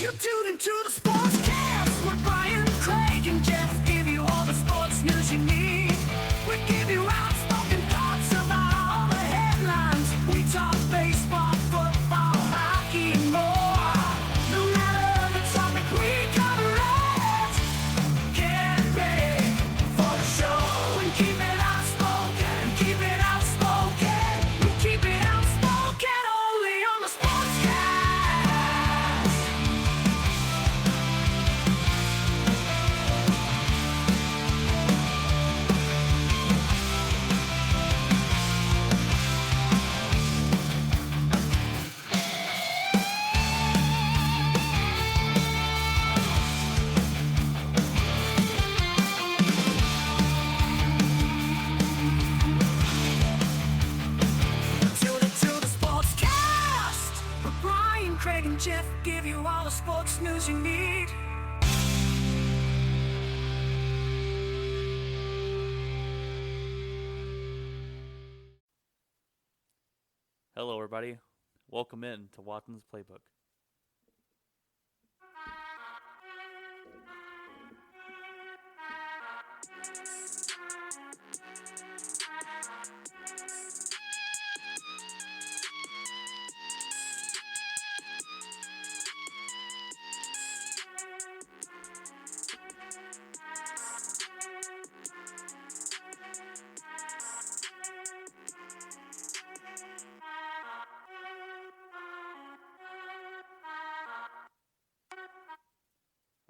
You're tuned into the Sportscast with Brian, Craig, and Jeff. Give you all the sports news you need. We give you outspoken thoughts about all the headlines. We talk baseball, football, hockey, and more. No matter the topic, we cover it. Get ready for the show and keep it outspoken. Keep it outspoken. We keep it outspoken only on the Sportscast. Tune into the Sportscast with Brian, Craig, and Jeff. Give you all the sports news you need. Hello, everybody. Welcome in to Watson's Playbook.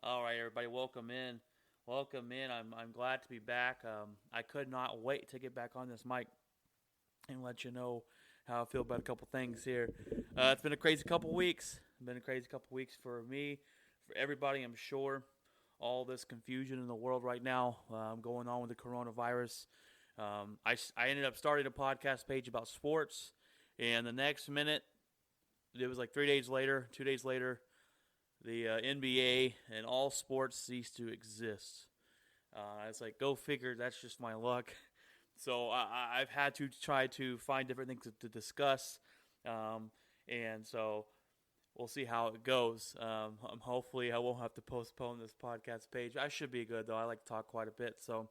All right, everybody, welcome in. Welcome in. I'm glad to be back. I could not wait to get back on this mic and let you know how I feel about a couple things here. It's been a crazy couple weeks. It's been a crazy couple weeks for me, for everybody, I'm sure. All this confusion in the world right now going on with the coronavirus. I ended up starting a podcast page about sports, and the next minute, it was like 2 days later, the NBA and all sports ceased to exist. It's like, go figure, that's just my luck. So I've had to try to find different things to discuss, and so we'll see how it goes. Hopefully I won't have to postpone this podcast page. I should be good, though. I like to talk quite a bit. So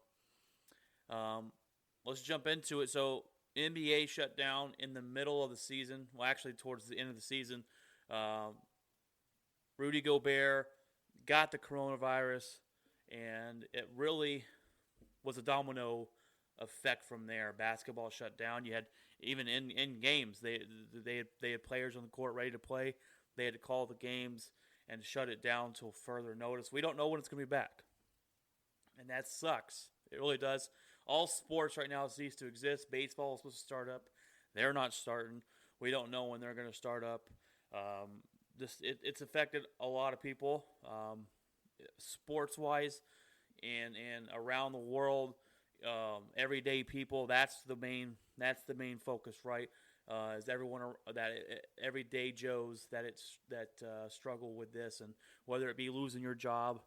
let's jump into it. So NBA shut down in the middle of the season. Well, actually towards the end of the season. Rudy Gobert got the coronavirus, and it really was a domino effect from there. Basketball shut down. You had, even in games, they had players on the court ready to play. They had to call the games and shut it down until further notice. We don't know when it's going to be back, and that sucks. It really does. All sports right now cease to exist. Baseball is supposed to start up. They're not starting. We don't know when they're going to start up. It's affected a lot of people, sports-wise, and around the world. Everyday people. That's the main focus, right? Is everyone that everyday Joes that struggle with this, and whether it be losing your job,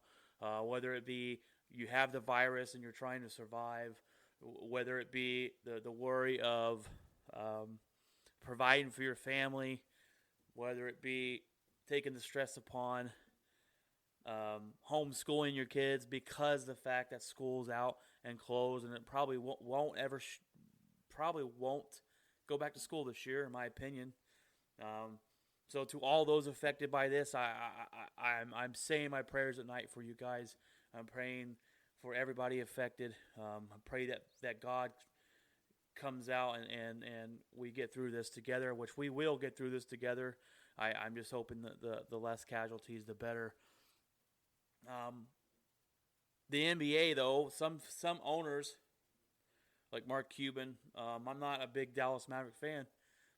whether it be you have the virus and you're trying to survive, whether it be the worry of providing for your family, whether it be taking the stress upon homeschooling your kids because the fact that school's out and closed, and it probably won't go back to school this year, in my opinion. So to all those affected by this, I'm saying my prayers at night for you guys. I'm praying for everybody affected. I pray that God comes out and we get through this together, which we will get through this together. I'm just hoping that the less casualties, the better. The NBA, though, some owners, like Mark Cuban, I'm not a big Dallas Maverick fan,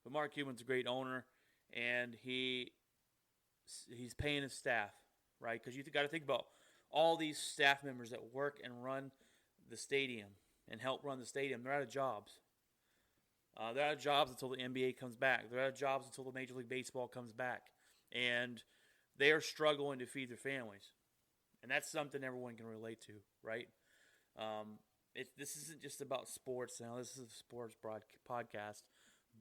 but Mark Cuban's a great owner, and he's paying his staff, right? Because you got to think about all these staff members that work and run the stadium and help run the stadium. They're out of jobs. They're out of jobs until the NBA comes back. They're out of jobs until the Major League Baseball comes back. And they are struggling to feed their families. And that's something everyone can relate to, right? This isn't just about sports now. This is a sports podcast.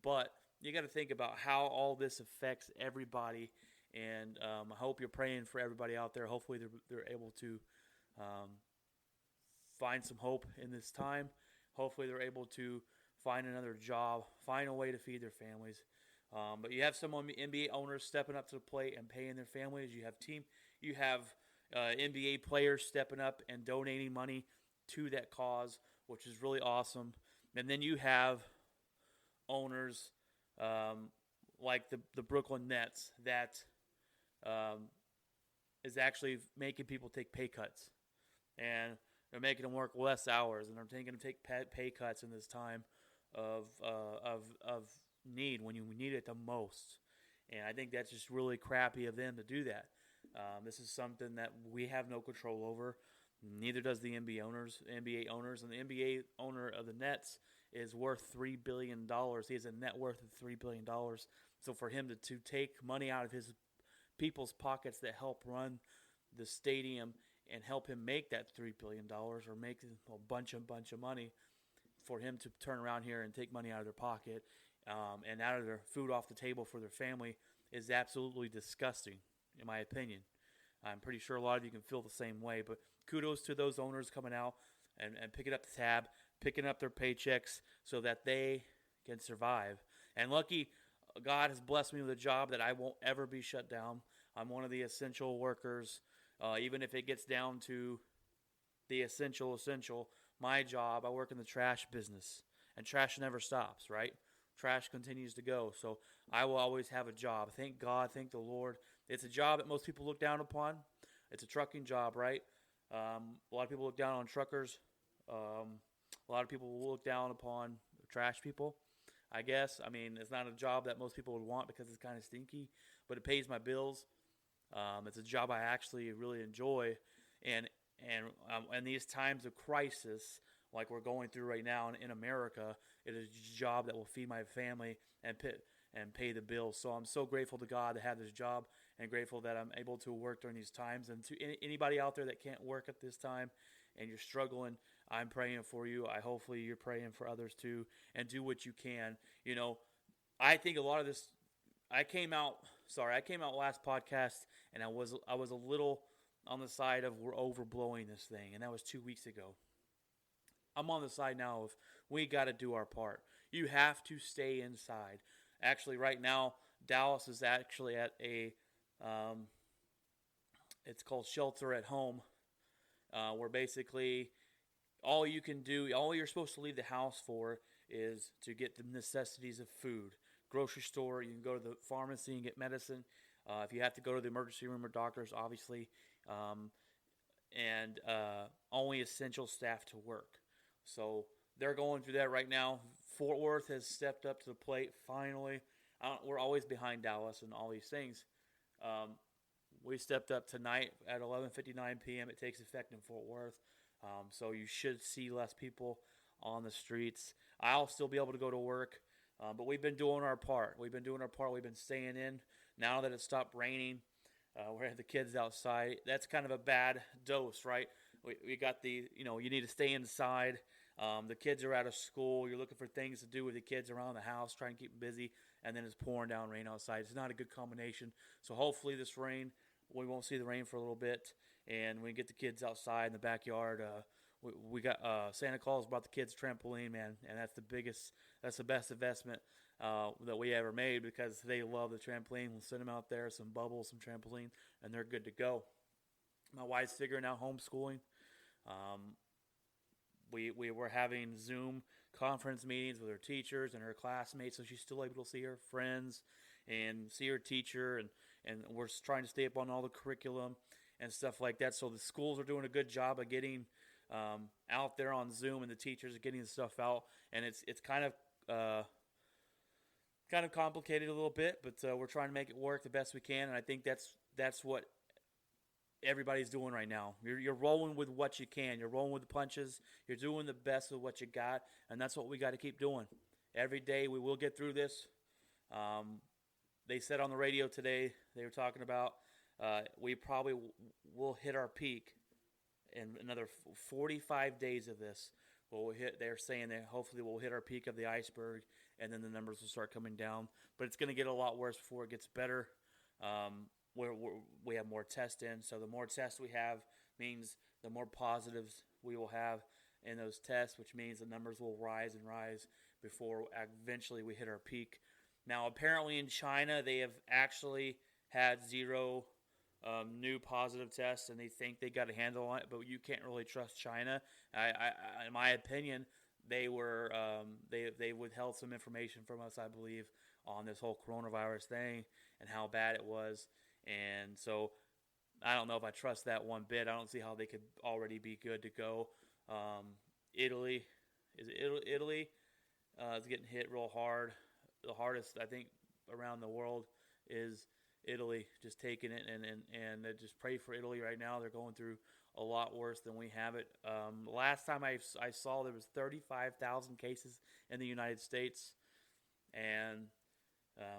But you got to think about how all this affects everybody And I hope you're praying for everybody out there. Hopefully they're able to find some hope in this time. Hopefully they're able to find another job, find a way to feed their families. But you have some NBA owners stepping up to the plate and paying their families. You have NBA players stepping up and donating money to that cause, which is really awesome. And then you have owners like the Brooklyn Nets that is actually making people take pay cuts, and they're making them work less hours, and they're taking them to take pay cuts in this time of need when you need it the most. And I think that's just really crappy of them to do that. This is something that we have no control over. Neither does the NBA owners, and the NBA owner of the Nets is worth $3 billion. He has a net worth of $3 billion. So for him to take money out of his people's pockets that help run the stadium and help him make that $3 billion or make a bunch of money, for him to turn around here and take money out of their pocket and out of their food off the table for their family is absolutely disgusting, in my opinion. I'm pretty sure a lot of you can feel the same way, but kudos to those owners coming out and picking up the tab, picking up their paychecks so that they can survive. And lucky, God has blessed me with a job that I won't ever be shut down. I'm one of the essential workers, even if it gets down to the essential. My job, I work in the trash business, and trash never stops, right? Trash continues to go, so I will always have a job. Thank God, thank the Lord. It's a job that most people look down upon. It's a trucking job, right? A lot of people look down on truckers. A lot of people will look down upon trash people, I guess. I mean, it's not a job that most people would want because it's kind of stinky, but it pays my bills. It's a job I actually really enjoy, and in these times of crisis, like we're going through right now in America, it is a job that will feed my family and pay the bills. So I'm so grateful to God to have this job, and grateful that I'm able to work during these times. And to anybody out there that can't work at this time and you're struggling, I'm praying for you. Hopefully you're praying for others too, and do what you can. You know, I think a lot of this, I came out last podcast, and I was a little on the side of we're overblowing this thing, and that was 2 weeks ago. I'm on the side now of we got to do our part. You have to stay inside. Actually, right now, Dallas is actually at a, it's called shelter at home, where basically all you can do, all you're supposed to leave the house for is to get the necessities of food. Grocery store, you can go to the pharmacy and get medicine. If you have to go to the emergency room or doctors, obviously, and only essential staff to work. So they're going through that right now. Fort Worth has stepped up to the plate finally. We're always behind Dallas and all these things. We stepped up tonight at 11:59 p.m. It takes effect in Fort Worth. So you should see less people on the streets. I'll still be able to go to work, but we've been doing our part. We've been staying in. Now that it stopped raining, we have the kids outside. That's kind of a bad dose, right? We got you need to stay inside. The kids are out of school. You're looking for things to do with the kids around the house, trying to keep them busy, and then it's pouring down rain outside. It's not a good combination. So hopefully this rain, we won't see the rain for a little bit, and we get the kids outside in the backyard. We got Santa Claus brought the kids a trampoline, man, and that's the best investment that we ever made, because they love the trampoline. We'll send them out there, some bubbles, some trampoline, and they're good to go. My wife's figuring out homeschooling. We were having Zoom conference meetings with her teachers and her classmates, so she's still able to see her friends and see her teacher, and we're trying to stay up on all the curriculum and stuff like that. So the schools are doing a good job of getting out there on Zoom, and the teachers are getting the stuff out, and it's kind of complicated a little bit, but we're trying to make it work the best we can, and I think that's what everybody's doing right now. You're rolling with what you can. You're rolling with the punches. You're doing the best with what you got, and that's what we got to keep doing. Every day we will get through this. They said on the radio today, they were talking about we probably will hit our peak in another 45 days of this. They're saying that hopefully we'll hit our peak of the iceberg, and then the numbers will start coming down. But it's going to get a lot worse before it gets better. we have more tests in. So the more tests we have means the more positives we will have in those tests, which means the numbers will rise and rise before eventually we hit our peak. Now, apparently in China, they have actually had zero new positive tests, and they think they got a handle on it, but you can't really trust China. In my opinion, they withheld some information from us, I believe, on this whole coronavirus thing and how bad it was. And so I don't know if I trust that one bit. I don't see how they could already be good to go. Italy is getting hit real hard. The hardest, I think, around the world is Italy, just taking it, and just pray for Italy right now. They're going through a lot worse than we have it. Last time I saw, there was 35,000 cases in the United States, and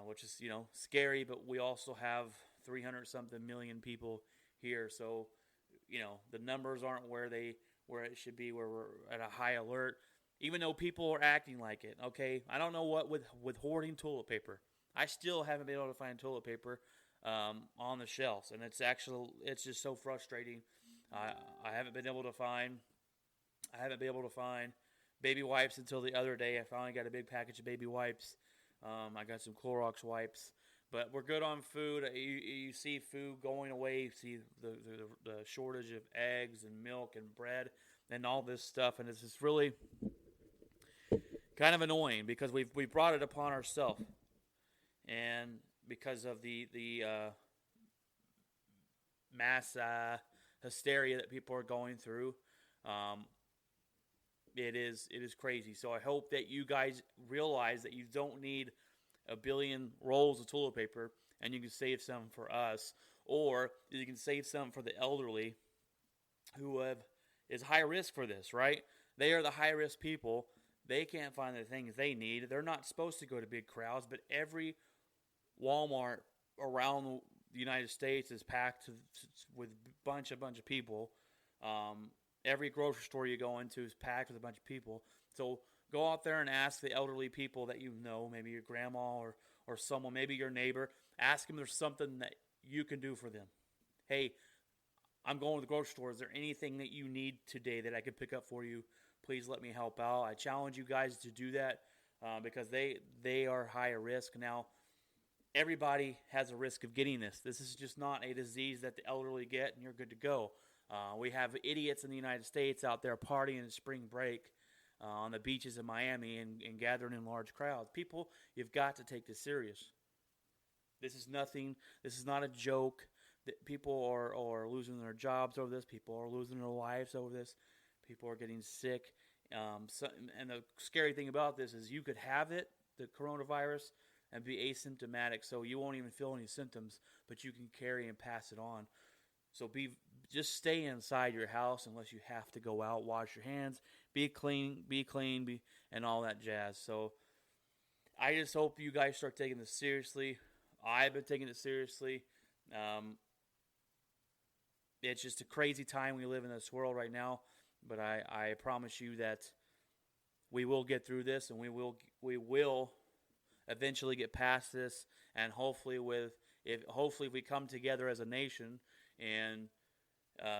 which is scary. But we also have 300-something million people here, so the numbers aren't where it should be, where we're at a high alert. Even though people are acting like it, okay? I don't know what with hoarding toilet paper. I still haven't been able to find toilet paper on the shelves, and it's just so frustrating. I haven't been able to find baby wipes until the other day. I finally got a big package of baby wipes. I got some Clorox wipes, but we're good on food. You see food going away. You see the shortage of eggs and milk and bread and all this stuff, and it's just really kind of annoying because we brought it upon ourselves, and because of the mass hysteria that people are going through, it is crazy. So I hope that you guys realize that you don't need a billion rolls of toilet paper, and you can save some for us, or you can save some for the elderly who is high risk for this, right? They are the high risk people. They can't find the things they need. They're not supposed to go to big crowds, but every Walmart around the United States is packed with a bunch of people. Every grocery store you go into is packed with a bunch of people. So go out there and ask the elderly people that you know, maybe your grandma or someone, maybe your neighbor. Ask them if there's something that you can do for them. Hey, I'm going to the grocery store. Is there anything that you need today that I could pick up for you? Please let me help out. I challenge you guys to do that because they are higher risk. Now, everybody has a risk of getting this. This is just not a disease that the elderly get and you're good to go. We have idiots in the United States out there partying in spring break on the beaches in Miami and gathering in large crowds. People, you've got to take this serious. This is nothing. This is not a joke. People are losing their jobs over this. People are losing their lives over this. People are getting sick. And the scary thing about this is you could have it, the coronavirus, and be asymptomatic, so you won't even feel any symptoms, but you can carry and pass it on. So just stay inside your house unless you have to go out. Wash your hands. Be clean, and all that jazz. So I just hope you guys start taking this seriously. I've been taking it seriously. It's just a crazy time we live in this world right now. But I promise you that we will get through this, and we will eventually get past this. And hopefully, if we come together as a nation and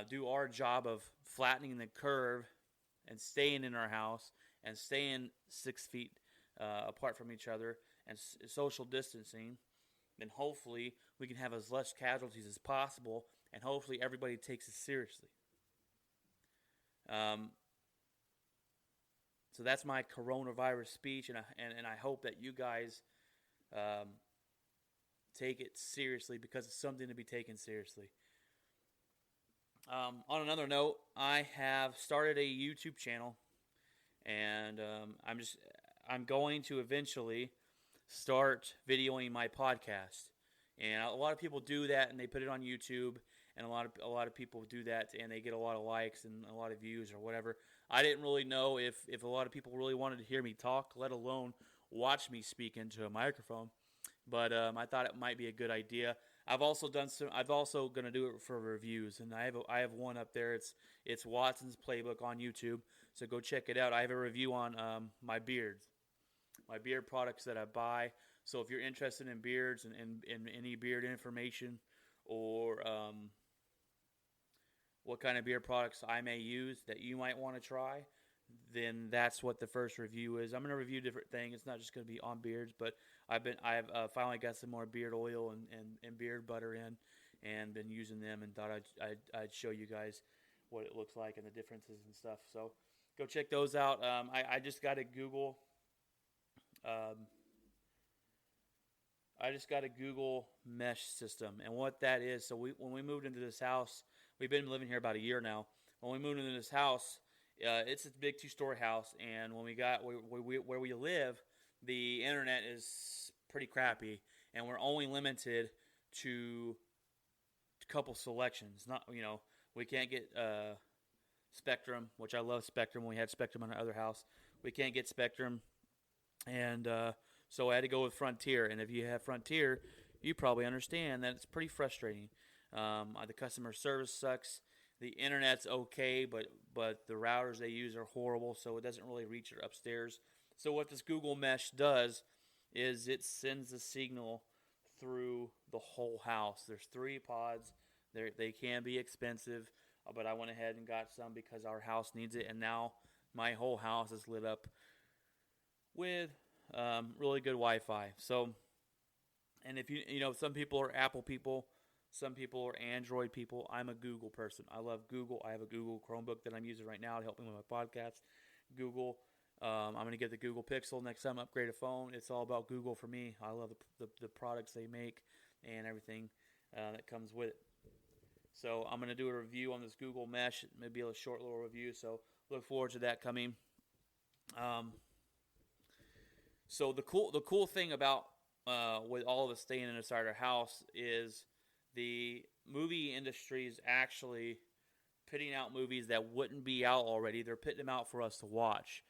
do our job of flattening the curve and staying in our house and staying 6 feet apart from each other and social distancing, then hopefully we can have as less casualties as possible, and hopefully everybody takes it seriously. So that's my coronavirus speech, and I hope that you guys take it seriously because it's something to be taken seriously. On another note, I have started a YouTube channel, and I'm going to eventually start videoing my podcast. And a lot of people do that, and they put it on YouTube. And a lot of people do that, and they get a lot of likes and a lot of views or whatever. I didn't really know if a lot of people really wanted to hear me talk, let alone watch me speak into a microphone. But I thought it might be a good idea. I've also going to do it for reviews, and I have one up there. It's Watson's Playbook on YouTube, so go check it out. I have a review on my beard products that I buy. So if you're interested in beards and any beard information, or what kind of beer products I may use that you might want to try, then that's what the first review is. I'm going to review different things. It's not just going to be on beards, but I've finally got some more beard oil and beard butter in, and been using them, and thought I'd show you guys what it looks like and the differences and stuff. So go check those out. I just got to Google. I just got a Google mesh system, and what that is. So when we moved into this house, we've been living here about a year now. When we moved into this house, it's a big 2-story house, and when we got where we live, the internet is pretty crappy, and we're only limited to a couple selections. Not we can't get Spectrum, which I love Spectrum. When we had Spectrum on our other house, we can't get Spectrum, and so I had to go with Frontier. And if you have Frontier, you probably understand that it's pretty frustrating. The customer service sucks. The internet's okay, but the routers they use are horrible, so it doesn't really reach your upstairs. So what this Google Mesh does is it sends the signal through the whole house. There's 3 pods. They can be expensive, but I went ahead and got some because our house needs it, and now my whole house is lit up with really good Wi-Fi. So, and if some people are Apple people, some people are Android people. I'm a Google person. I love Google. I have a Google Chromebook that I'm using right now to help me with my podcast. Google. I'm going to get the Google Pixel next time I upgrade a phone. It's all about Google for me. I love the products they make and everything that comes with it. So I'm going to do a review on this Google Mesh. Maybe a short little review. So look forward to that coming. So the cool thing about with all of us staying inside our house is the movie industry is actually putting out movies that wouldn't be out already. They're putting them out for us to watch.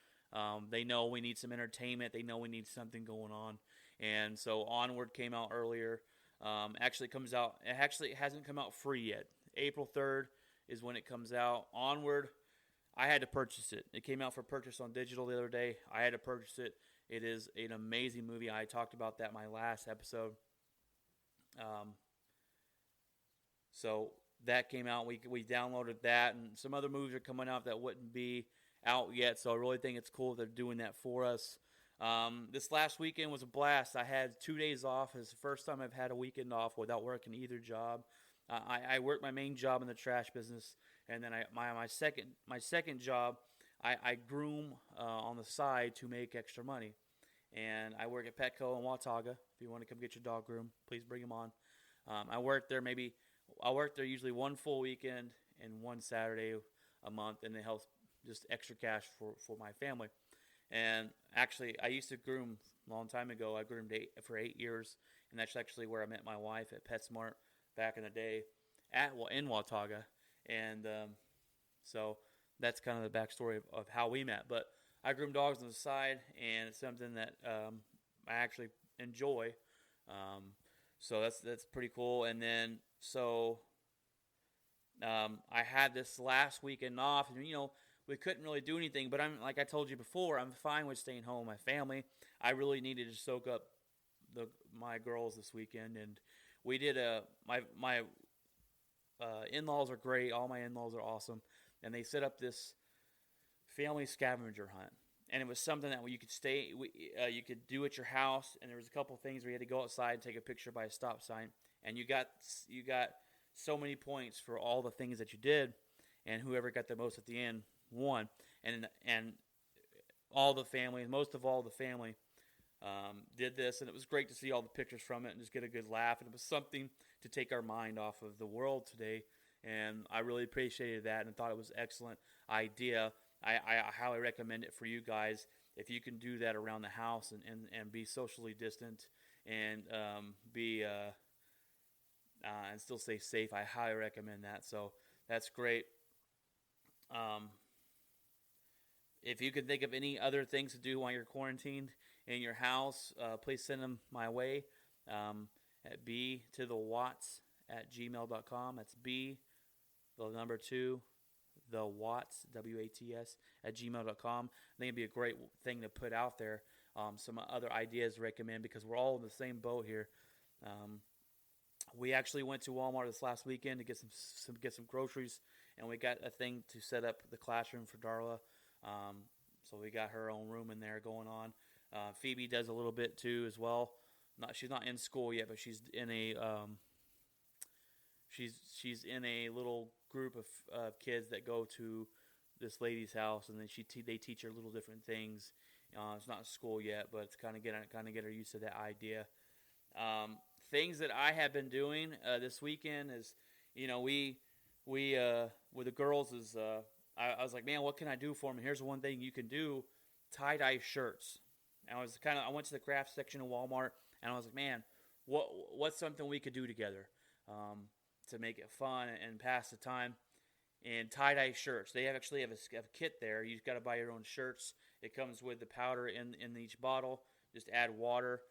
They know we need some entertainment. They know we need something going on. And so Onward came out earlier. Actually comes out. It hasn't come out free yet. April 3rd is when it comes out. Onward, I had to purchase it. It came out for purchase on digital the other day. I had to purchase it. It is an amazing movie. I talked about that in my last episode. So that came out. We downloaded that, and some other movies are coming out that wouldn't be out yet. So I really think it's cool they're doing that for us. This last weekend was a blast. I had 2 days off. It's the first time I've had a weekend off without working either job. I work my main job in the trash business, and then my second job, I groom on the side to make extra money. And I work at Petco in Watauga. If you want to come get your dog groomed, please bring him on. I work there usually one full weekend and one Saturday a month, and it helps just extra cash for my family. And actually, I used to groom a long time ago. I groomed for 8 years, and that's actually where I met my wife at PetSmart back in the day in Watauga. And so that's kind of the backstory of how we met. But I groom dogs on the side, and it's something that I actually enjoy. So that's pretty cool. And then I had this last weekend off, and we couldn't really do anything. But like I told you before, I'm fine with staying home with my family. I really needed to soak up my girls this weekend, and we did my in-laws are great. All my in-laws are awesome, and they set up this family scavenger hunt. And it was something that you could do at your house. And there was a couple things where you had to go outside and take a picture by a stop sign. And you got so many points for all the things that you did. And whoever got the most at the end won. And all the family, most of all the family, did this. And it was great to see all the pictures from it and just get a good laugh. And it was something to take our mind off of the world today. And I really appreciated that and thought it was an excellent idea. I highly recommend it for you guys if you can do that around the house and be socially distant and and still stay safe. I highly recommend that. So that's great. If you can think of any other things to do while you're quarantined in your house, please send them my way at btothewatts@gmail.com. That's B, the number 2. The Watts, WATS, @gmail.com. I think it'd be a great thing to put out there. Some other ideas to recommend because we're all in the same boat here. We actually went to Walmart this last weekend to get some groceries, and we got a thing to set up the classroom for Darla. So we got her own room in there going on. Phoebe does a little bit too as well. She's not in school yet, but she's in a little group of kids that go to this lady's house, and then they teach her little different things. It's not school yet, but it's kind of get her used to that idea. Things that I have been doing this weekend is, we with the girls is I was like, man, what can I do for them? And here's one thing you can do: tie-dye shirts. And I went to the craft section of Walmart, and I was like, man, what's something we could do together to make it fun and pass the time? And tie-dye shirts. They actually have a kit there. You just got to buy your own shirts. It comes with the powder in each bottle. Just add water,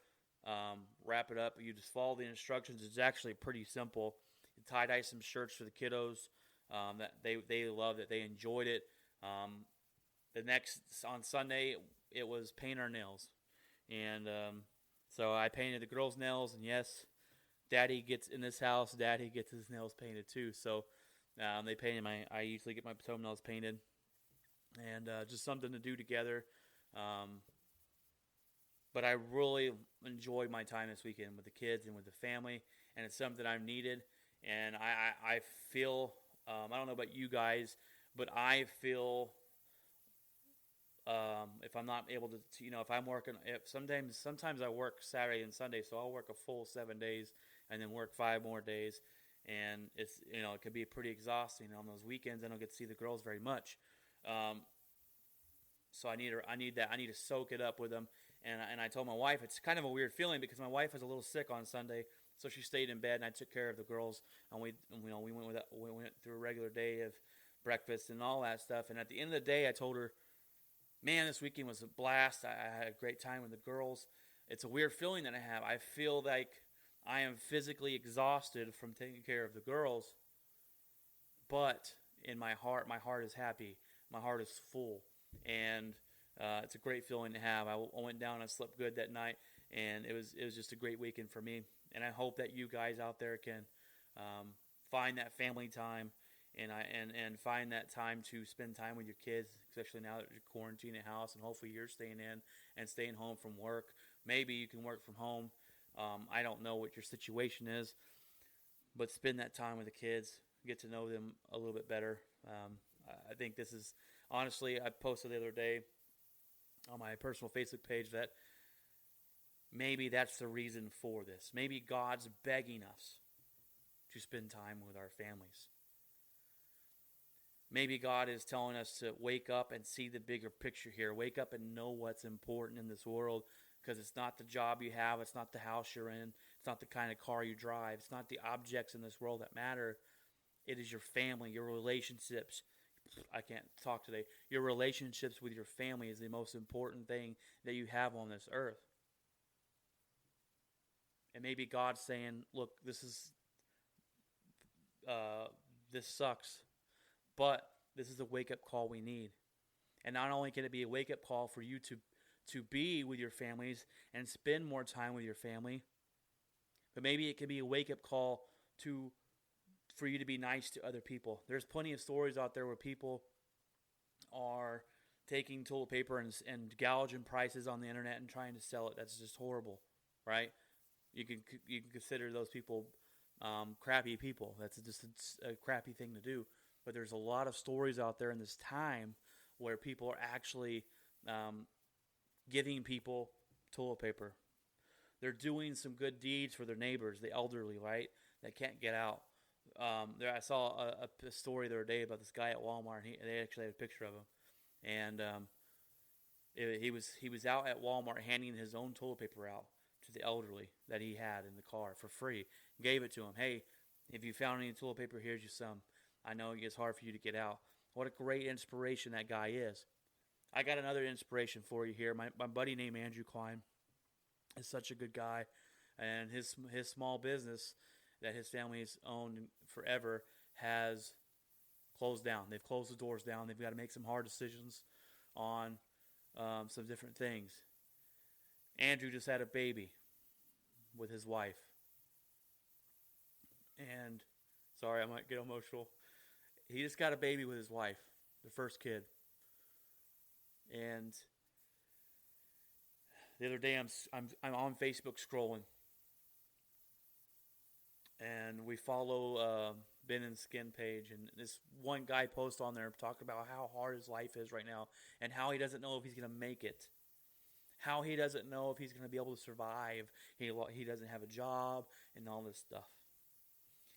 wrap it up. You just follow the instructions. It's actually pretty simple. You tie-dye some shirts for the kiddos that they loved it. They enjoyed it. On Sunday, it was paint our nails. And so I painted the girls' nails. And yes, Daddy gets in this house. Daddy gets his nails painted too. So they painted I usually get my toenails painted. And just something to do together. But I really enjoyed my time this weekend with the kids and with the family. And it's something I've needed. And I feel, I don't know about you guys, but I feel if I'm not able to, if I'm working, sometimes I work Saturday and Sunday, so I'll work a full 7 days and then work 5 more days. And it's, it can be pretty exhausting on those weekends. I don't get to see the girls very much. So I need to soak it up with them. And I told my wife, it's kind of a weird feeling because my wife was a little sick on Sunday, so she stayed in bed and I took care of the girls. And we went through a regular day of breakfast and all that stuff. And at the end of the day, I told her, man, this weekend was a blast. I had a great time with the girls. It's a weird feeling that I have. I feel like I am physically exhausted from taking care of the girls, but in my heart is happy. My heart is full, and it's a great feeling to have. I went down and slept good that night, and it was just a great weekend for me. And I hope that you guys out there can find that family time and find that time to spend time with your kids, especially now that you're quarantined at house, and hopefully you're staying in and staying home from work. Maybe you can work from home. I don't know what your situation is, but spend that time with the kids, get to know them a little bit better. I think this is, honestly, I posted the other day on my personal Facebook page that maybe that's the reason for this. Maybe God's begging us to spend time with our families. Maybe God is telling us to wake up and see the bigger picture here. Wake up and know what's important in this world, because it's not the job you have. It's not the house you're in. It's not the kind of car you drive. It's not the objects in this world that matter. It is your family, your relationships. I can't talk today. Your relationships with your family is the most important thing that you have on this earth. And maybe God's saying, look, this sucks, but this is a wake-up call we need. And not only can it be a wake-up call for you to be with your families and spend more time with your family, but maybe it can be a wake-up call for you to be nice to other people. There's plenty of stories out there where people are taking toilet paper and gouging prices on the internet and trying to sell it. That's just horrible, right? You can consider those people crappy people. That's just a crappy thing to do. But there's a lot of stories out there in this time where people are actually giving people toilet paper. They're doing some good deeds for their neighbors, the elderly, right, that can't get out. I saw a story the other day about this guy at Walmart. They actually had a picture of him, and he was out at Walmart handing his own toilet paper out to the elderly that he had in the car for free. Gave it to him. Hey, if you found any toilet paper, here's you some. I know it's hard for you to get out. What a great inspiration that guy is. I got another inspiration for you here. My buddy named Andrew Kline is such a good guy, and his small business that his family's owned forever has closed down. They've closed the doors down. They've got to make some hard decisions on some different things. Andrew just had a baby with his wife. And sorry, I might get emotional. He just got a baby with his wife, the first kid. And the other day, I'm on Facebook scrolling, and we follow Ben and Skin page, and this one guy posts on there talking about how hard his life is right now, and how he doesn't know if he's gonna make it, how he doesn't know if he's gonna be able to survive. He doesn't have a job and all this stuff.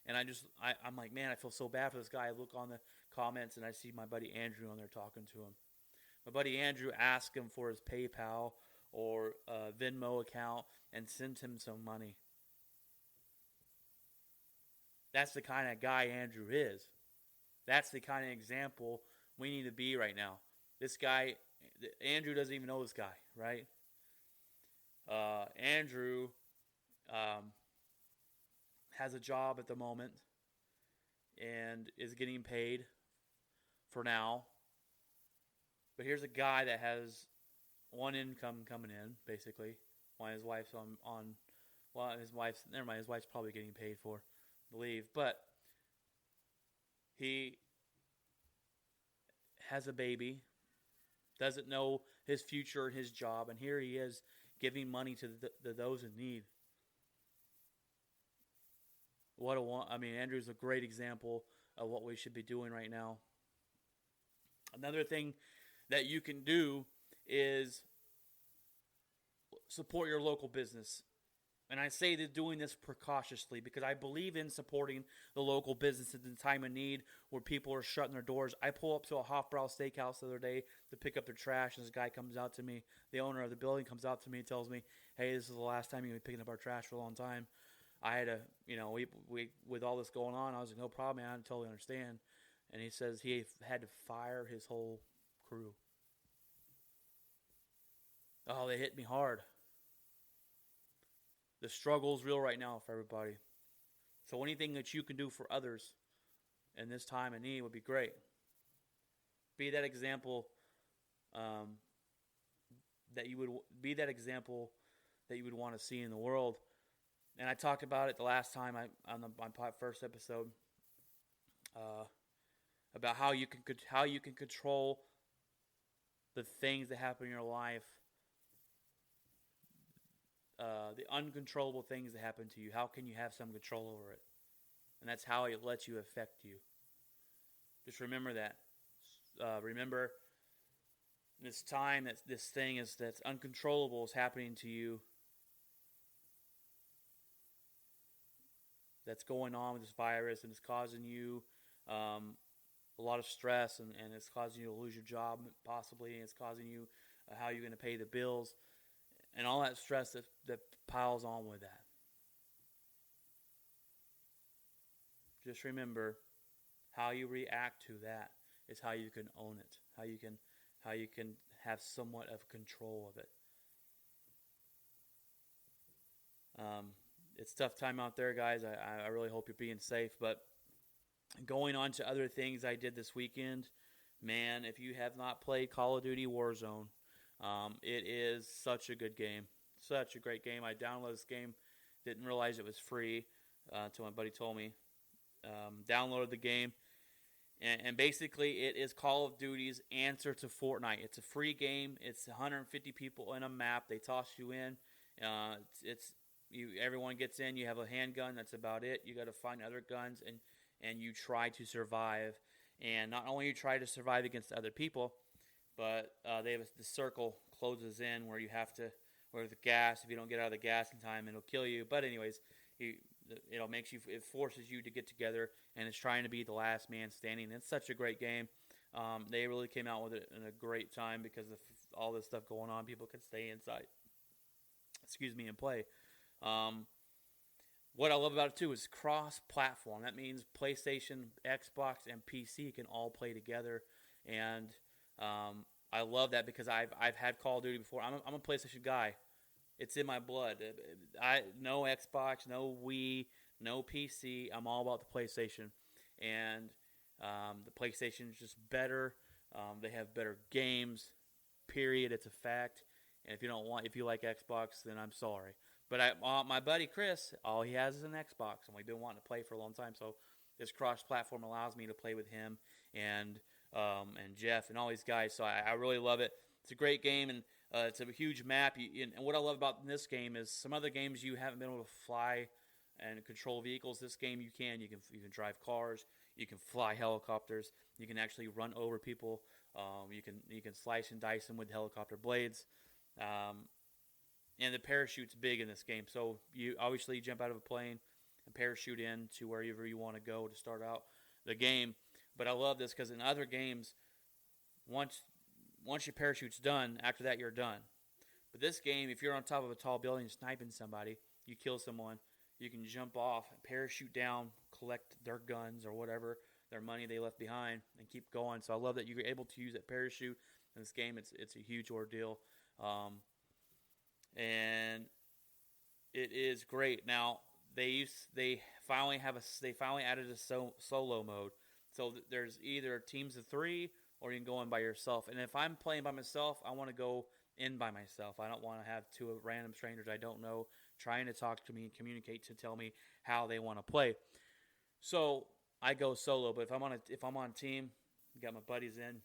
And I'm like, man, I feel so bad for this guy. I look on the comments and I see my buddy Andrew on there talking to him. My buddy Andrew asked him for his PayPal or Venmo account and sent him some money. That's the kind of guy Andrew is. That's the kind of example we need to be right now. This guy, Andrew doesn't even know this guy, right? Andrew has a job at the moment and is getting paid for now. But here's a guy that has one income coming in, basically, while his wife's his wife's probably getting paid for, I believe. But he has a baby, doesn't know his future and his job, and here he is giving money to those in need. Andrew's a great example of what we should be doing right now. Another thing that you can do is support your local business. And I say that doing this precautiously because I believe in supporting the local business at the time of need where people are shutting their doors. I pull up to a Hofbrau Steakhouse the other day to pick up their trash, and this guy comes out to me. The owner of the building comes out to me and tells me, hey, this is the last time you're going to be picking up our trash for a long time. I had we with all this going on, I was like, no problem, man, I totally understand. And he says he had to fire his whole crew. Oh, they hit me hard. The struggle is real right now for everybody. So anything that you can do for others in this time of need would be great. Be that example that you would want to see in the world. And I talked about it the last time on my first episode about how you can control the things that happen in your life, the uncontrollable things that happen to you. How can you have some control over it? And that's how it lets you affect you. Just remember that. Remember this time that this thing that's uncontrollable is happening to you. That's going on with this virus, and it's causing you a lot of stress, and it's causing you to lose your job possibly, and it's causing you how you're going to pay the bills, and all that stress that piles on with that. Just remember, how you react to that is how you can own it, how you can have somewhat of control of it. It's a tough time out there, guys. I really hope you're being safe. But going on to other things I did this weekend, man, if you have not played Call of Duty Warzone, it is such a good game. Such a great game. I downloaded this game, didn't realize it was free until my buddy told me. Downloaded the game, and basically it is Call of Duty's answer to Fortnite. It's a free game. It's 150 people in a map. They toss you in. Everyone gets in. You have a handgun. That's about it. You got to find other guns, and you try to survive. And not only you try to survive against other people, but the circle closes in where you have to, where the gas, if you don't get out of the gas in time, it'll kill you. But anyways, it forces you to get together, and it's trying to be the last man standing. It's such a great game. They really came out with it in a great time because of all this stuff going on. People could stay inside, and play. What I love about it too is cross-platform. That means PlayStation, Xbox, and PC can all play together, and I love that because I've had Call of Duty before. I'm a PlayStation guy. It's in my blood. No Xbox, no Wii, no PC. I'm all about the PlayStation, and the PlayStation is just better. They have better games. Period. It's a fact. And if you like Xbox, then I'm sorry. But my buddy Chris, all he has is an Xbox, and we've been wanting to play for a long time. So this cross-platform allows me to play with him and Jeff and all these guys. So I really love it. It's a great game, and it's a huge map. And what I love about this game is some other games you haven't been able to fly and control vehicles. This game you can. You can drive cars. You can fly helicopters. You can actually run over people. You can slice and dice them with helicopter blades. And the parachute's big in this game. So you obviously jump out of a plane and parachute in to wherever you want to go to start out the game. But I love this because in other games, once your parachute's done, after that you're done. But this game, if you're on top of a tall building sniping somebody, you kill someone, you can jump off, parachute down, collect their guns or whatever, their money they left behind, and keep going. So I love that you're able to use that parachute in this game. It's a huge ordeal. And it is great. Now they finally added a solo mode. So there's either teams of 3 or you can go in by yourself. And if I'm playing by myself, I want to go in by myself. I don't want to have 2 random strangers I don't know trying to talk to me and communicate to tell me how they want to play. So I go solo. But if I'm on a team, got my buddies in,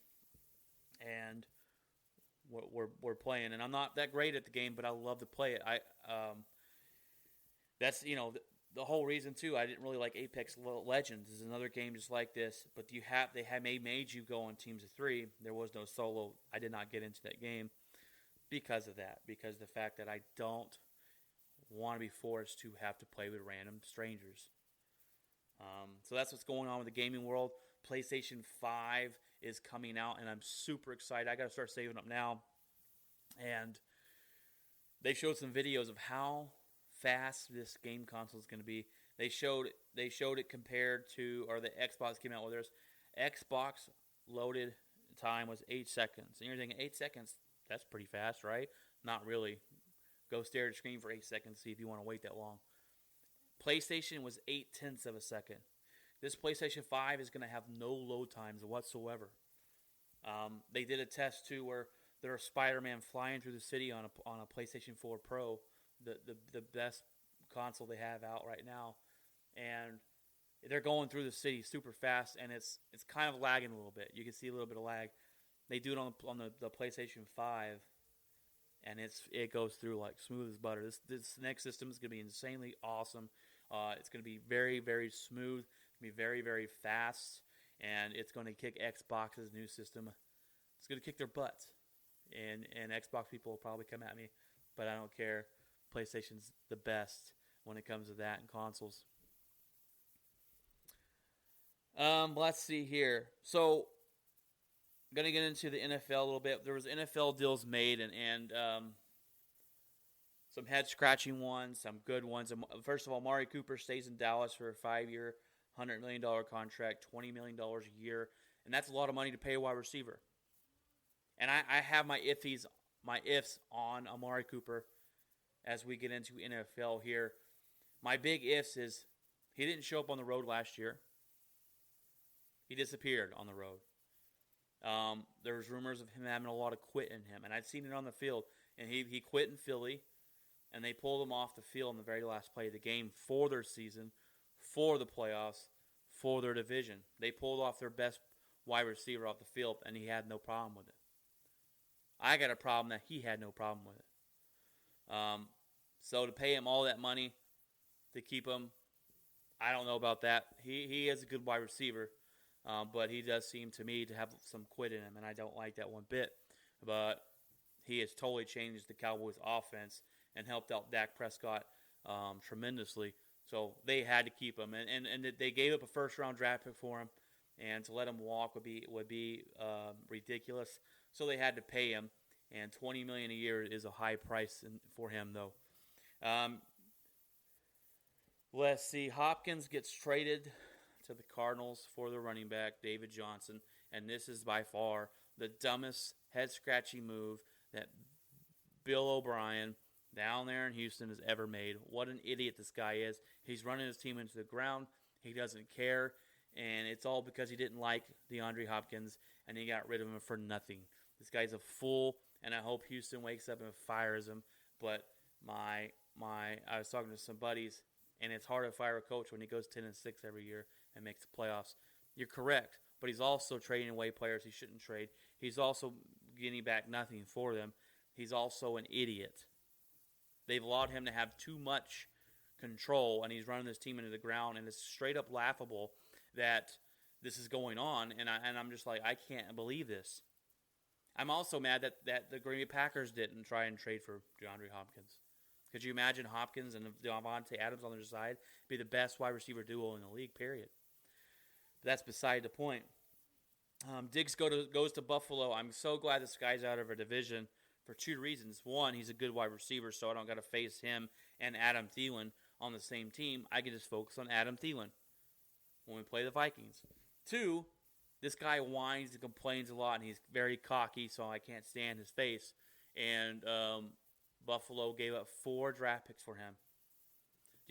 and we're playing, and I'm not that great at the game, but I love to play it. That's the whole reason too. I didn't really like Apex Legends. Is another game just like this, but they made you go on teams of 3. There was no solo. I did not get into that game because of that. Because the fact that I don't want to be forced to have to play with random strangers. So that's what's going on with the gaming world. PlayStation 5 is coming out, and I'm super excited. I got to start saving up now. And they showed some videos of how fast this game console is going to be. They showed it compared to, or the Xbox came out with theirs. Xbox loaded time was 8 seconds. And you're thinking, 8 seconds, that's pretty fast, right? Not really. Go stare at a screen for 8 seconds, see if you want to wait that long. PlayStation was 0.8 of a second. This PlayStation 5 is going to have no load times whatsoever. They did a test too where there was Spider-Man flying through the city on a PlayStation 4 Pro, the best console they have out right now, and they're going through the city super fast, and it's kind of lagging a little bit. You can see a little bit of lag. They do it on the PlayStation 5, and it goes through like smooth as butter. This next system is going to be insanely awesome. It's going to be very, very smooth. It's going to be very, very fast, and it's going to kick Xbox's new system. It's going to kick their butts, and Xbox people will probably come at me, but I don't care. PlayStation's the best when it comes to that and consoles. Let's see here. So, I'm going to get into the NFL a little bit. There was NFL deals made, and some head-scratching ones, some good ones. First of all, Amari Cooper stays in Dallas for a 5-year, $100 million contract, $20 million a year, and that's a lot of money to pay a wide receiver. And I have my ifs on Amari Cooper as we get into NFL here. My big ifs is he didn't show up on the road last year. He disappeared on the road. There was rumors of him having a lot of quit in him, and I'd seen it on the field. And he quit in Philly, and they pulled him off the field in the very last play of the game for their season, for the playoffs, for their division. They pulled off their best wide receiver off the field, and he had no problem with it. I got a problem that he had no problem with it. So to pay him all that money to keep him, I don't know about that. He is a good wide receiver, but he does seem to me to have some quit in him, and I don't like that one bit. But he has totally changed the Cowboys' offense and helped out Dak Prescott tremendously. So they had to keep him, and they gave up a first-round draft pick for him, and to let him walk would be ridiculous. So they had to pay him, and $20 million a year is a high price for him, though. Let's see. Hopkins gets traded to the Cardinals for the running back, David Johnson, and this is by far the dumbest head-scratching move that Bill O'Brien down there in Houston has ever made. What an idiot this guy is. He's running his team into the ground. He doesn't care, and it's all because he didn't like DeAndre Hopkins, and he got rid of him for nothing. This guy's a fool, and I hope Houston wakes up and fires him. But my I was talking to some buddies, and it's hard to fire a coach when he goes 10-6 every year and makes the playoffs. You're correct, but he's also trading away players he shouldn't trade. He's also getting back nothing for them. He's also an idiot. They've allowed him to have too much control, and he's running this team into the ground, and it's straight up laughable that this is going on, and I'm just like, I can't believe this. I'm also mad that the Green Bay Packers didn't try and trade for DeAndre Hopkins. Could you imagine Hopkins and Davante Adams on their side be the best wide receiver duo in the league, period? But that's beside the point. Diggs goes to Buffalo. I'm so glad this guy's out of our division for two reasons. One, he's a good wide receiver, so I don't got to face him and Adam Thielen on the same team. I can just focus on Adam Thielen when we play the Vikings. Two, this guy whines and complains a lot, and he's very cocky, so I can't stand his face. And Buffalo gave up 4 draft picks for him.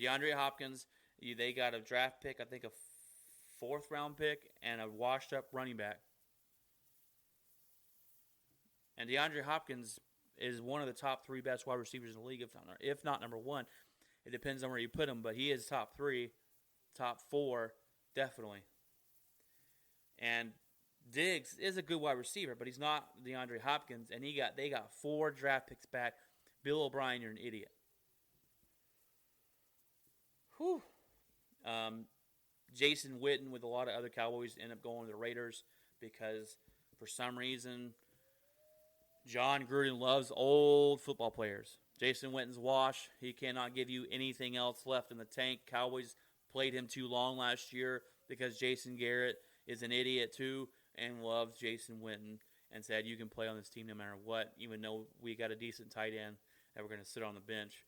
DeAndre Hopkins, they got a draft pick, I think a 4th-round pick, and a washed-up running back. And DeAndre Hopkins is one of the top 3 best wide receivers in the league, if not number 1. It depends on where you put him, but he is top 3, top 4, definitely. And Diggs is a good wide receiver, but he's not DeAndre Hopkins, and they got 4 draft picks back. Bill O'Brien, you're an idiot. Whew. Jason Witten with a lot of other Cowboys end up going to the Raiders because for some reason John Gruden loves old football players. Jason Witten's washed. He cannot give you anything else left in the tank. Cowboys played him too long last year because Jason Garrett is an idiot too and loves Jason Witten and said you can play on this team no matter what, even though we got a decent tight end that we're going to sit on the bench.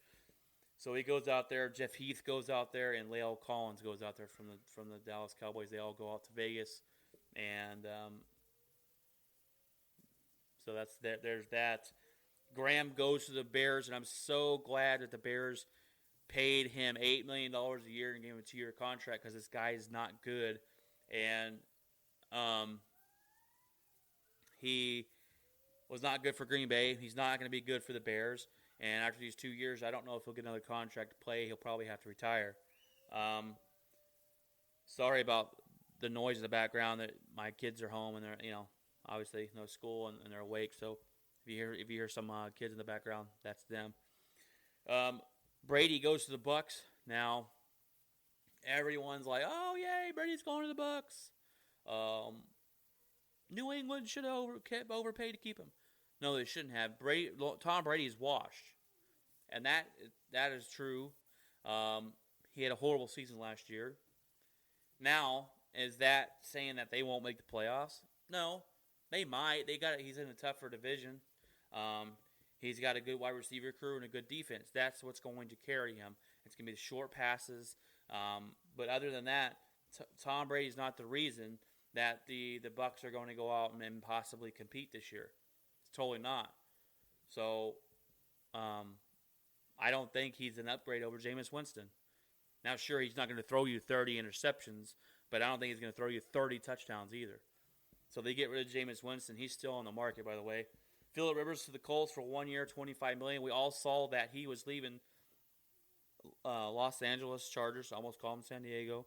So he goes out there. Jeff Heath goes out there, and La'el Collins goes out there from the Dallas Cowboys. They all go out to Vegas, and so that's that. There's that. Graham goes to the Bears, and I'm so glad that the Bears paid him $8 million a year and gave him a 2-year contract because this guy is not good, and he was not good for Green Bay. He's not going to be good for the Bears. And after these 2 years, I don't know if he'll get another contract to play. He'll probably have to retire. Sorry about the noise in the background. That my kids are home and they're, obviously no school and they're awake. So if you hear some kids in the background, that's them. Brady goes to the Bucks. Now everyone's like, "Oh yay, Brady's going to the Bucks." New England should have overpaid to keep him. No, they shouldn't have. Tom Brady is washed, and that is true. He had a horrible season last year. Now, is that saying that they won't make the playoffs? No, they might. He's in a tougher division. He's got a good wide receiver crew and a good defense. That's what's going to carry him. It's going to be the short passes. But other than that, Tom Brady's not the reason that the Bucs are going to go out and possibly compete this year. Totally not. So, I don't think he's an upgrade over Jameis Winston. Now, sure, he's not going to throw you 30 interceptions, but I don't think he's going to throw you 30 touchdowns either. So they get rid of Jameis Winston. He's still on the market, by the way. Phillip Rivers to the Colts for 1 year, $25 million. We all saw that he was leaving Los Angeles Chargers. I almost called him San Diego.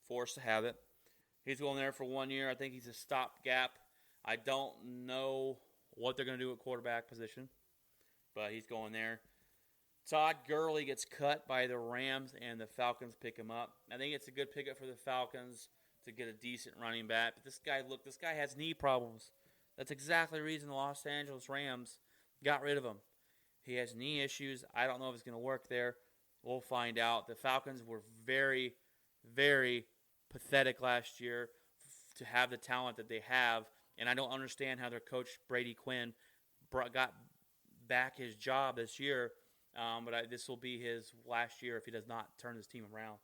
Forced to have it. He's going there for 1 year. I think he's a stopgap. I don't know what they're going to do at quarterback position, but he's going there. Todd Gurley gets cut by the Rams, and the Falcons pick him up. I think it's a good pickup for the Falcons to get a decent running back. But this guy has knee problems. That's exactly the reason the Los Angeles Rams got rid of him. He has knee issues. I don't know if it's going to work there. We'll find out. The Falcons were very, very pathetic last year to have the talent that they have. And I don't understand how their coach, Brady Quinn, got back his job this year. But this will be his last year if he does not turn his team around.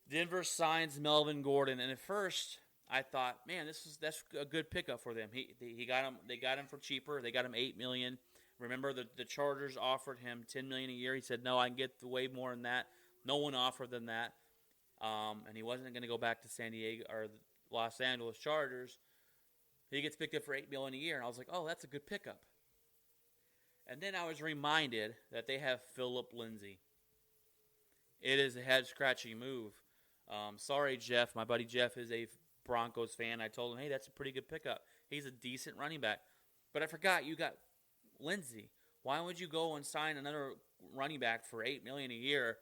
Denver signs Melvin Gordon. And at first, I thought, man, that's a good pickup for them. He got him. They got him for cheaper. They got him $8 million. Remember, the Chargers offered him $10 million a year. He said, no, I can get way more than that. No one offered them that. And he wasn't going to go back to San Diego or Los Angeles Chargers. He gets picked up for $8 million a year, and I was like, "Oh, that's a good pickup." And then I was reminded that they have Philip Lindsay. It is a head-scratching move. Sorry, Jeff. My buddy Jeff is a Broncos fan. I told him, hey, that's a pretty good pickup. He's a decent running back. But I forgot you got Lindsay. Why would you go and sign another running back for $8 million a year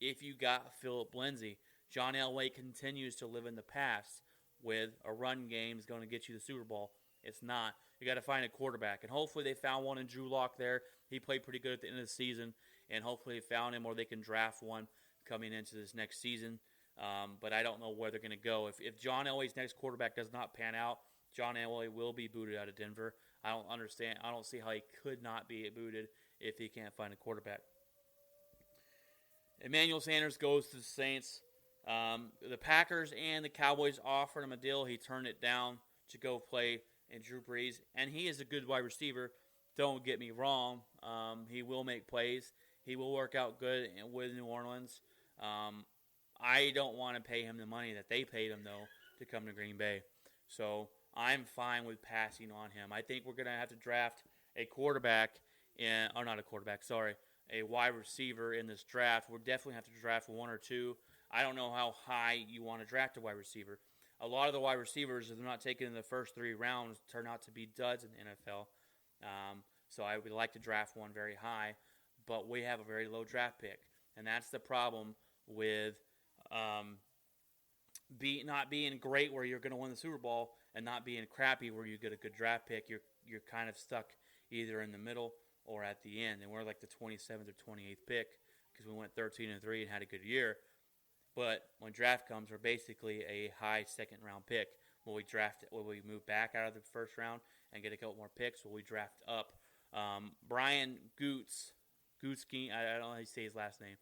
if you got Philip Lindsay? John Elway continues to live in the past with a run game is going to get you the Super Bowl. It's not. You got to find a quarterback. And hopefully they found one in Drew Lock there. He played pretty good at the end of the season. And hopefully they found him or they can draft one coming into this next season. But I don't know where they're going to go. If John Elway's next quarterback does not pan out, John Elway will be booted out of Denver. I don't understand. I don't see how he could not be booted if he can't find a quarterback. Emmanuel Sanders goes to the Saints. The Packers and the Cowboys offered him a deal. He turned it down to go play in Drew Brees. And he is a good wide receiver. Don't get me wrong. He will make plays. He will work out good with New Orleans. I don't want to pay him the money that they paid him, though, to come to Green Bay. So I'm fine with passing on him. I think we're going to have to draft a quarterback, a wide receiver in this draft. We'll definitely have to draft one or two. I don't know how high you want to draft a wide receiver. A lot of the wide receivers, if they're not taken in the first 3 rounds, turn out to be duds in the NFL. So I would like to draft one very high, but we have a very low draft pick. And that's the problem with not being great where you're going to win the Super Bowl and not being crappy where you get a good draft pick. You're kind of stuck either in the middle or at the end. And we're like the 27th or 28th pick because we went 13-3 and had a good year. But when draft comes, we're basically a high second-round pick. Will we move back out of the first round and get a couple more picks? Will we draft up? Brian Gutsky, I don't know how you say his last name.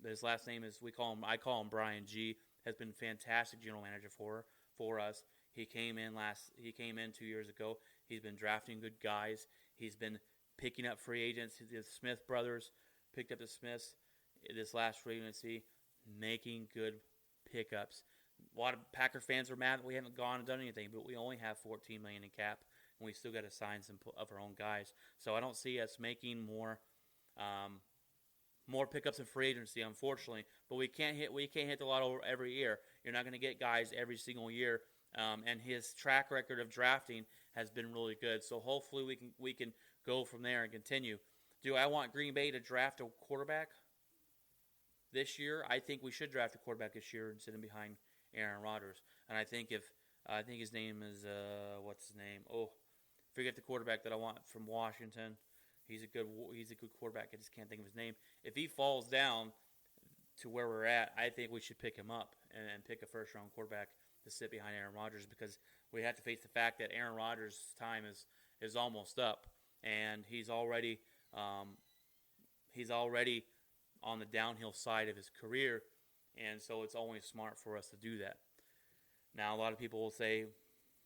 His last name is I call him Brian G. Has been fantastic general manager for us. He came in 2 years ago. He's been drafting good guys. He's been picking up free agents. The Smith brothers picked up the Smiths this last free agency, making good pickups. A lot of Packer fans are mad that we haven't gone and done anything, but we only have $14 million in cap, and we still got to sign some of our own guys. So I don't see us making more pickups in free agency, unfortunately. But we can't hit the lotto every year. You're not going to get guys every single year. And his track record of drafting has been really good. So hopefully we can go from there and continue. Do I want Green Bay to draft a quarterback this year? I think we should draft a quarterback this year and sit him behind Aaron Rodgers. And I think his name is what's his name? Oh, forget the quarterback that I want from Washington. He's a good quarterback. I just can't think of his name. If he falls down to where we're at, I think we should pick him up and pick a first-round quarterback to sit behind Aaron Rodgers because we have to face the fact that Aaron Rodgers' time is almost up, and he's already on the downhill side of his career, and so it's only smart for us to do that. Now, a lot of people will say,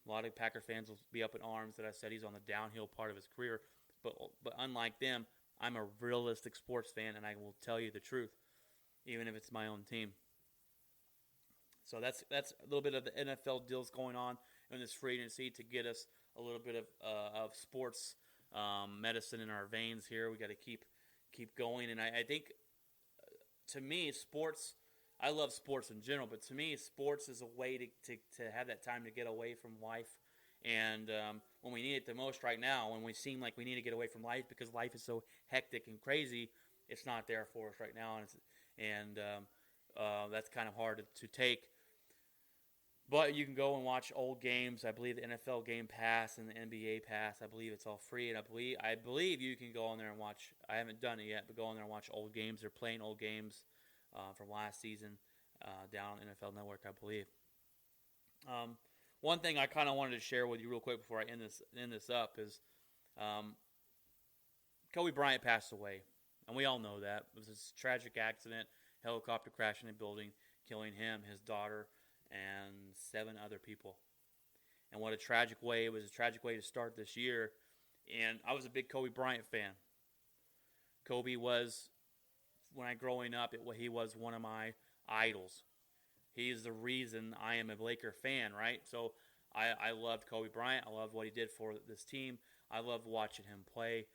a lot of Packer fans will be up in arms that I said he's on the downhill part of his career, but unlike them, I'm a realistic sports fan, and I will tell you the truth, even if it's my own team. So that's a little bit of the NFL deals going on in this free agency to get us a little bit of sports medicine in our veins here. We got to keep going, and I think to me, sports. I love sports in general, but to me, sports is a way to have that time to get away from life. And when we need it the most right now, when we seem like we need to get away from life because life is so hectic and crazy, it's not there for us right now, and that's kind of hard to take. But you can go and watch old games. I believe the NFL Game Pass and the NBA Pass, I believe it's all free. And I believe you can go on there and watch. I haven't done it yet, but go on there and watch old games. They're playing old games from last season down on NFL Network, I believe. One thing I kind of wanted to share with you real quick before I end this up is Kobe Bryant passed away, and we all know that. It was a tragic accident, helicopter crash in a building, killing him, his daughter, and 7 other people. And what a tragic way. It was a tragic way to start this year. And I was a big Kobe Bryant fan. Kobe was, when I growing up, he was one of my idols. He is the reason I am a Laker fan, right? So I loved Kobe Bryant. I loved what he did for this team. I loved watching him play.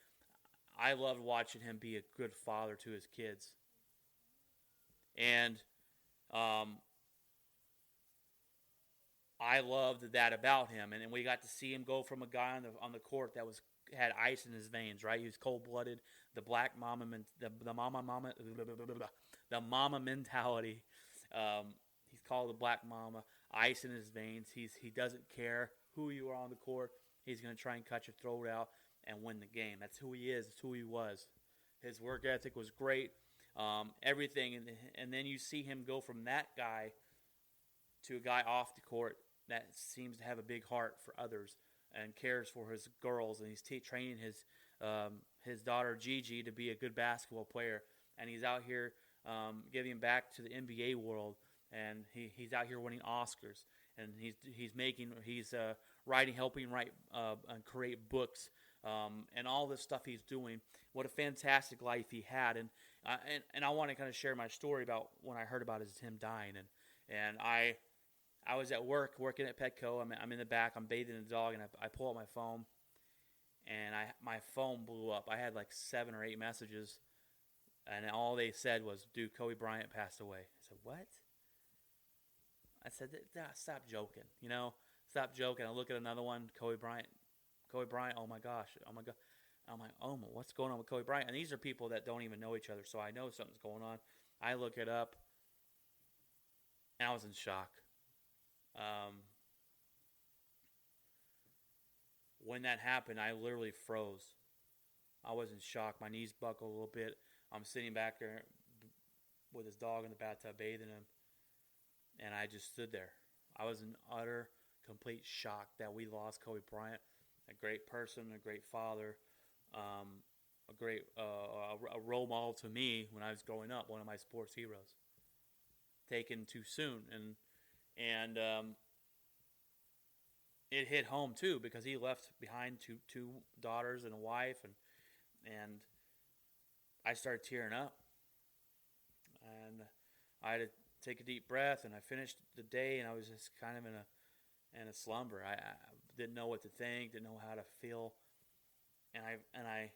I loved watching him be a good father to his kids. And um, I loved that about him. And we got to see him go from a guy on the court that had ice in his veins, right? He was cold blooded, the black mama, the mama mentality. He's called the black mama, ice in his veins. He doesn't care who you are on the court. He's going to try and cut your throat out and win the game. That's who he is. That's who he was. His work ethic was great. Everything, and then you see him go from that guy to a guy off the court that seems to have a big heart for others and cares for his girls, and he's training his daughter Gigi to be a good basketball player, and he's out here giving back to the NBA world, and he's out here winning Oscars, and he's writing, helping write and create books, and all this stuff he's doing. What a fantastic life he had, and I want to kind of share my story about when I heard about him dying, and I was at work working at Petco. I'm in the back. I'm bathing the dog, and I pull out my phone, and my phone blew up. I had like 7 or 8 messages, and all they said was, "Dude, Kobe Bryant passed away." I said, "What?" I said, "Stop joking, stop joking." I look at another one, Kobe Bryant. Oh my gosh, oh my god. I'm like, oh, what's going on with Kobe Bryant? And these are people that don't even know each other, so I know something's going on. I look it up, and I was in shock. When that happened, I literally froze. I was in shock. My knees buckled a little bit. I'm sitting back there with his dog in the bathtub bathing him, and I just stood there. I was in utter, complete shock that we lost Kobe Bryant, a great person, a great father, a great a role model to me when I was growing up, one of my sports heroes. Taken too soon, and it hit home too because he left behind two daughters and a wife, and I started tearing up, and I had to take a deep breath, and I finished the day, and I was just kind of in a slumber. I didn't know what to think, didn't know how to feel. And I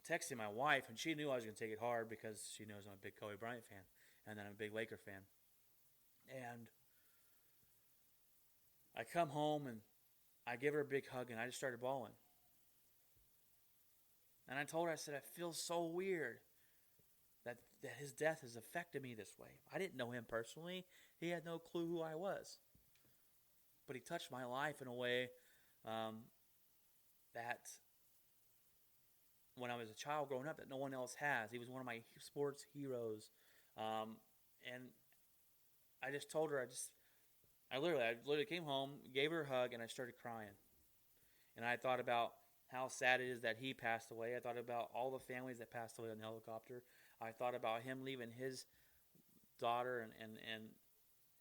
texted my wife, and she knew I was going to take it hard because she knows I'm a big Kobe Bryant fan, and then I'm a big Laker fan. And I come home, and I give her a big hug, and I just started bawling. And I told her, I said, I feel so weird that his death has affected me this way. I didn't know him personally. He had no clue who I was. But he touched my life in a way that when I was a child growing up that no one else has. He was one of my sports heroes. And I just told her, I literally came home, gave her a hug, and I started crying. And I thought about how sad it is that he passed away. I thought about all the families that passed away on the helicopter. I thought about him leaving his daughter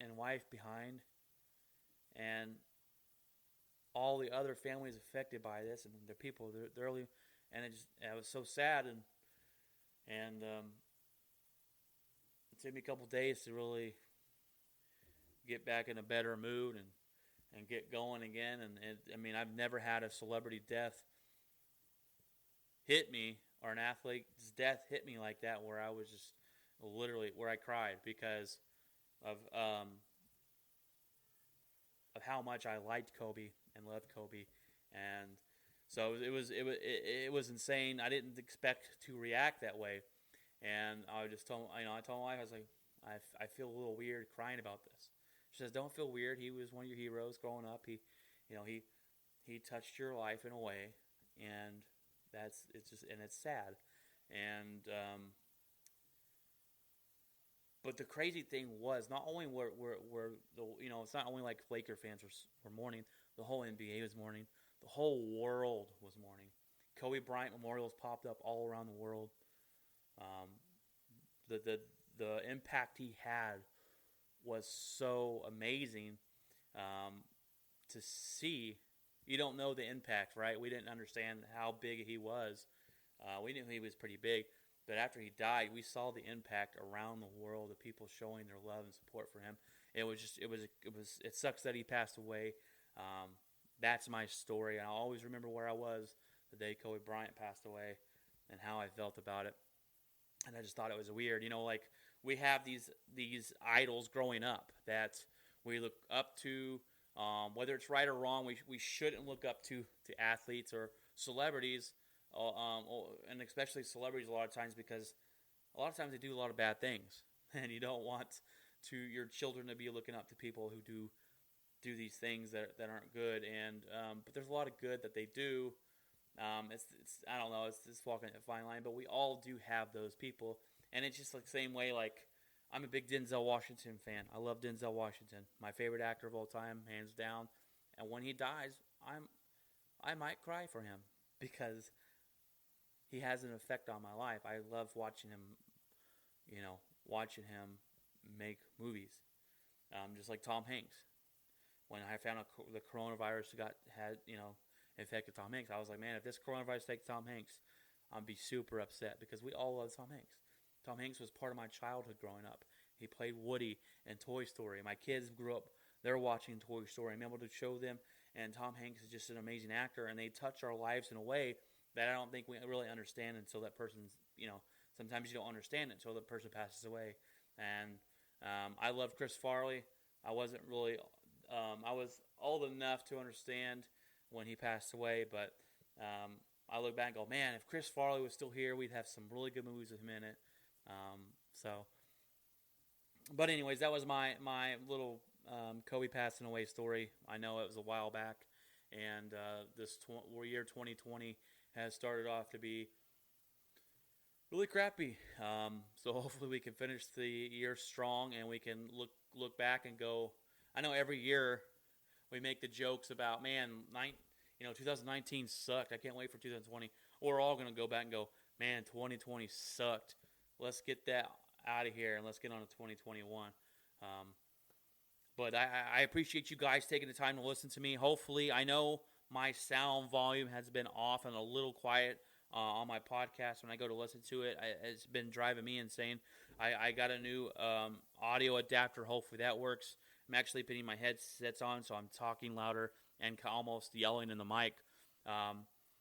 and wife behind, and all the other families affected by this, and the people, they're really, and I was so sad, and it took me a couple days to really get back in a better mood and get going again. And I've never had a celebrity death hit me, or an athlete's death hit me like that, where I was just literally, where I cried because of how much I liked Kobe and loved Kobe. And so it was insane. I didn't expect to react that way, and I just told my wife, I was like, I feel a little weird crying about this. She says, don't feel weird. He was one of your heroes growing up. He touched your life in a way, and it's sad. And but the crazy thing was, not only were it's not only like Laker fans were mourning, the whole NBA was mourning, the whole world was mourning. Kobe Bryant memorials popped up all around the world. The impact he had was so amazing to see. You don't know the impact, right? We didn't understand how big he was. We knew he was pretty big, but after he died, we saw the impact around the world of people showing their love and support for him. It sucks that he passed away. That's my story. I always remember where I was the day Kobe Bryant passed away and how I felt about it. And I just thought it was weird. Like we have these idols growing up that we look up to. Whether it's right or wrong, we shouldn't look up to athletes or celebrities, and especially celebrities a lot of times, because a lot of times they do a lot of bad things, and you don't want your children to be looking up to people who do these things that aren't good. And but there's a lot of good that they do. It's I don't know, it's just walking a fine line, but we all do have those people, and it's just like the same way. Like I'm a big Denzel Washington fan. I love Denzel Washington, my favorite actor of all time, hands down. And when he dies, I might cry for him because he has an effect on my life. I love watching him, watching him make movies, just like Tom Hanks. When I found out the coronavirus had infected Tom Hanks, I was like, man, if this coronavirus takes Tom Hanks, I'd be super upset because we all love Tom Hanks. Tom Hanks was part of my childhood growing up. He played Woody in Toy Story. My kids grew up, they're watching Toy Story. I'm able to show them, and Tom Hanks is just an amazing actor, and they touch our lives in a way that I don't think we really understand until that person's, sometimes you don't understand it until the person passes away. And I love Chris Farley. I wasn't really, I was old enough to understand when he passed away, but I look back and go, man, if Chris Farley was still here, we'd have some really good movies with him in it. But anyways, that was my little Kobe passing away story. I know it was a while back, and this year 2020 has started off to be really crappy. So hopefully we can finish the year strong, and we can look back and go. I know every year we make the jokes about, man, 2019 sucked. I can't wait for 2020. Or we're all gonna go back and go, man, 2020 sucked. Let's get that out of here and let's get on to 2021. But I appreciate you guys taking the time to listen to me. Hopefully, I know my sound volume has been off and a little quiet on my podcast when I go to listen to it. It's been driving me insane. I got a new audio adapter. Hopefully that works. I'm actually putting my headsets on, so I'm talking louder and almost yelling in the mic.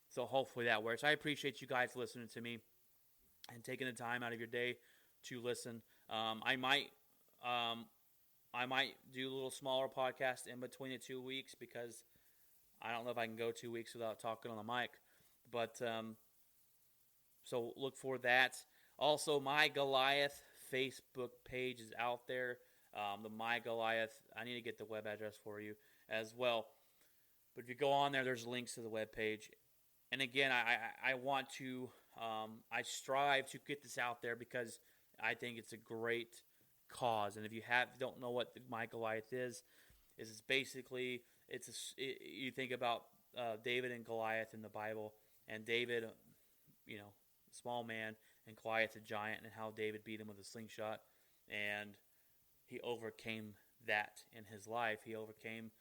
So hopefully that works. I appreciate you guys listening to me and taking the time out of your day to listen. I might do a little smaller podcast in between the 2 weeks because I don't know if I can go 2 weeks without talking on the mic. But so look for that. Also, My Goliath Facebook page is out there. The My Goliath, I need to get the web address for you as well. But if you go on there, there's links to the web page. And again, I want to, I strive to get this out there because I think it's a great cause. And if you don't know what the My Goliath is it's basically, you think about David and Goliath in the Bible, and David, small man, and Goliath a giant, and how David beat him with a slingshot, and he overcame that in his life. He overcame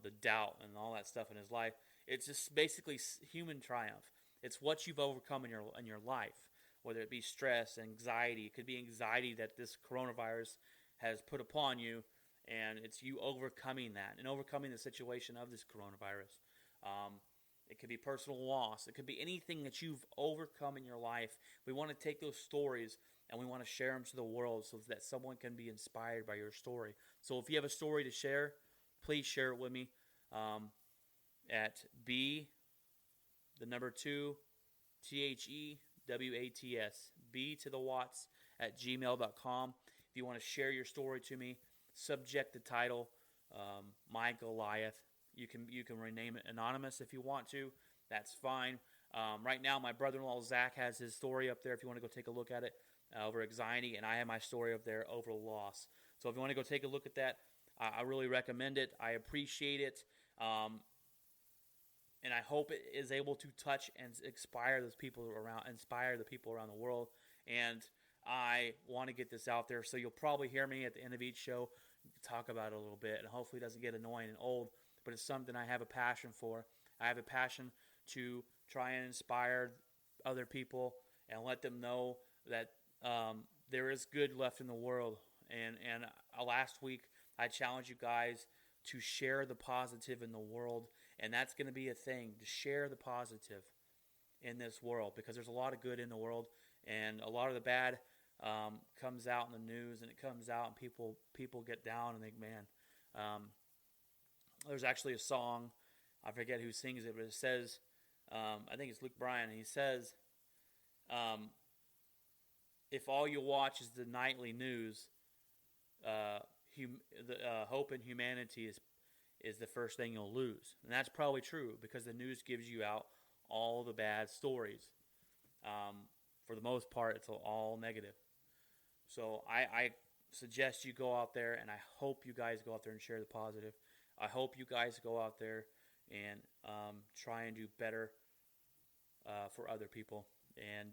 the doubt and all that stuff in his life. It's just basically human triumph. It's what you've overcome in your life, whether it be stress, anxiety. It could be anxiety that this coronavirus has put upon you, and it's you overcoming that and overcoming the situation of this coronavirus. It could be personal loss. It could be anything that you've overcome in your life. We want to take those stories and we want to share them to the world so that someone can be inspired by your story. So if you have a story to share, please share it with me at B, the number 2, THEWATS, B to the Watts at gmail.com. If you want to share your story to me, subject the title, My Goliath. You can rename it anonymous if you want to. That's fine. Right now, my brother-in-law Zach has his story up there if you want to go take a look at it over anxiety, and I have my story up there over loss. So if you want to go take a look at that, I really recommend it. I appreciate it. And I hope it is able to touch and inspire the people around the world. And I want to get this out there, so you'll probably hear me at the end of each show talk about it a little bit, and hopefully it doesn't get annoying and old, but it's something I have a passion for. I have a passion to try and inspire other people and let them know that there is good left in the world. And last week I challenged you guys to share the positive in the world, and that's going to be a thing, to share the positive. in this world, because there's a lot of good in the world, and a lot of the bad comes out in the news, and it comes out, and people get down and think, man. There's actually a song, I forget who sings it, but it says, I think it's Luke Bryan, and he says, if all you watch is the nightly news, hope in humanity is the first thing you'll lose. And that's probably true, because the news gives you out all the bad stories. For the most part, it's all negative. So I suggest you go out there, and I hope you guys go out there and share the positive. I hope you guys go out there and try and do better for other people, and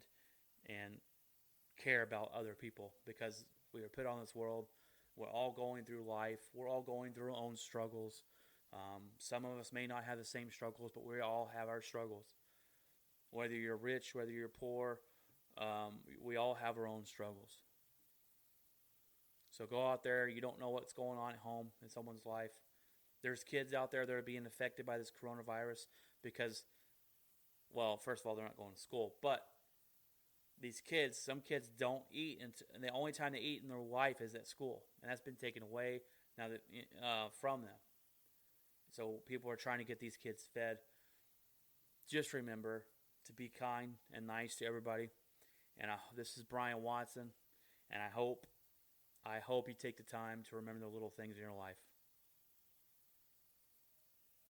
care about other people, because we are put on this world. We're all going through life. We're all going through our own struggles. Some of us may not have the same struggles, but we all have our struggles. Whether you're rich, whether you're poor, we all have our own struggles. So go out there. You don't know what's going on at home in someone's life. There's kids out there that are being affected by this coronavirus because, well, first of all, they're not going to school. But some kids don't eat, and the only time they eat in their life is at school. And that's been taken away now that from them. So people are trying to get these kids fed. Just remember to be kind and nice to everybody. And this is Brian Watson, and I hope you take the time to remember the little things in your life.